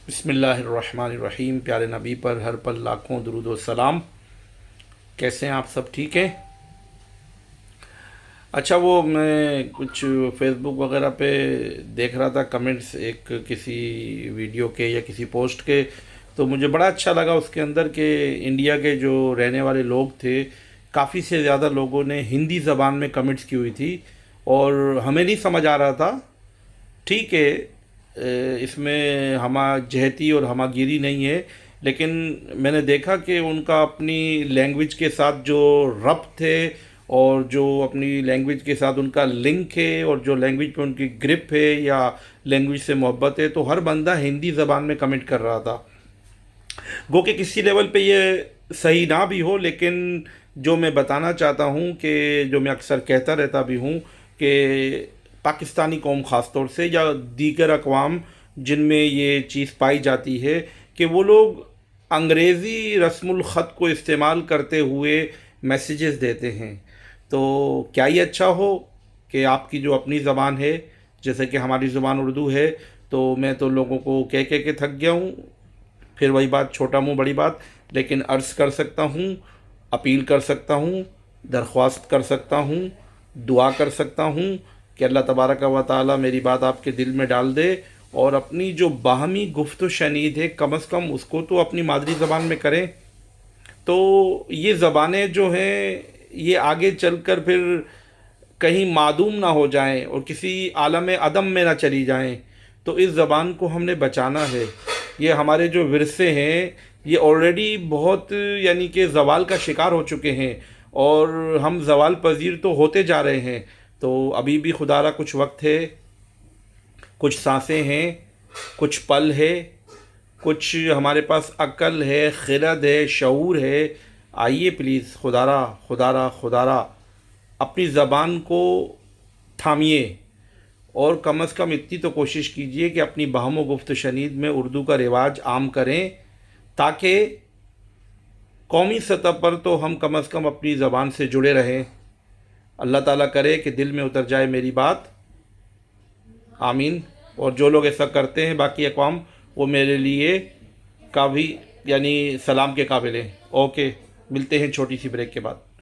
بسم اللہ الرحمن الرحیم۔ پیارے نبی پر ہر پل لاکھوں درود و سلام۔ کیسے ہیں آپ سب؟ ٹھیک ہیں؟ اچھا، وہ میں کچھ فیس بک وغیرہ پہ دیکھ رہا تھا کمنٹس ایک کسی ویڈیو کے یا کسی پوسٹ کے، تو مجھے بڑا اچھا لگا اس کے اندر کہ انڈیا کے جو رہنے والے لوگ تھے، کافی سے زیادہ لوگوں نے ہندی زبان میں کمنٹس کی ہوئی تھی، اور ہمیں نہیں سمجھ آ رہا تھا۔ ٹھیک ہے، اس میں ہمہ جہتی اور ہمہ گیری نہیں ہے، لیکن میں نے دیکھا کہ ان کا اپنی لینگویج کے ساتھ جو ربط ہے، اور جو اپنی لینگویج کے ساتھ ان کا لنک ہے، اور جو لینگویج پہ ان کی گرپ ہے یا لینگویج سے محبت ہے، تو ہر بندہ ہندی زبان میں کمنٹ کر رہا تھا۔ گو کہ کسی لیول پہ یہ صحیح نہ بھی ہو، لیکن جو میں بتانا چاہتا ہوں کہ جو میں اکثر کہتا رہتا بھی ہوں کہ پاکستانی قوم خاص طور سے یا دیگر اقوام جن میں یہ چیز پائی جاتی ہے کہ وہ لوگ انگریزی رسم الخط کو استعمال کرتے ہوئے میسیجز دیتے ہیں، تو کیا یہ اچھا ہو کہ آپ کی جو اپنی زبان ہے، جیسے کہ ہماری زبان اردو ہے، تو میں تو لوگوں کو کہہ کے تھک گیا ہوں، پھر وہی بات، چھوٹا منہ بڑی بات، لیکن عرض کر سکتا ہوں، اپیل کر سکتا ہوں، درخواست کر سکتا ہوں، دعا کر سکتا ہوں کہ اللہ تبارک و تعالی میری بات آپ کے دل میں ڈال دے، اور اپنی جو باہمی گفت و شنید ہے کم از کم اس کو تو اپنی مادری زبان میں کریں، تو یہ زبانیں جو ہیں یہ آگے چل کر پھر کہیں معدوم نہ ہو جائیں اور کسی عالم عدم میں نہ چلی جائیں۔ تو اس زبان کو ہم نے بچانا ہے۔ یہ ہمارے جو ورثے ہیں یہ آلریڈی بہت یعنی کہ زوال کا شکار ہو چکے ہیں، اور ہم زوال پذیر تو ہوتے جا رہے ہیں۔ تو ابھی بھی خدا را کچھ وقت ہے، کچھ سانسیں ہیں، کچھ پل ہے، کچھ ہمارے پاس عقل ہے، خرد ہے، شعور ہے۔ آئیے پلیز، خدا را اپنی زبان کو تھامیے، اور کم از کم اتنی تو کوشش کیجئے کہ اپنی بہم و گفت و شنید میں اردو کا رواج عام کریں، تاکہ قومی سطح پر تو ہم کم از کم اپنی زبان سے جڑے رہیں۔ اللہ تعالیٰ کرے کہ دل میں اتر جائے میری بات، آمین۔ اور جو لوگ ایسا کرتے ہیں باقی اقوام، وہ میرے لیے کافی یعنی سلام کے قابل ہیں۔ اوکے، ملتے ہیں چھوٹی سی بریک کے بعد۔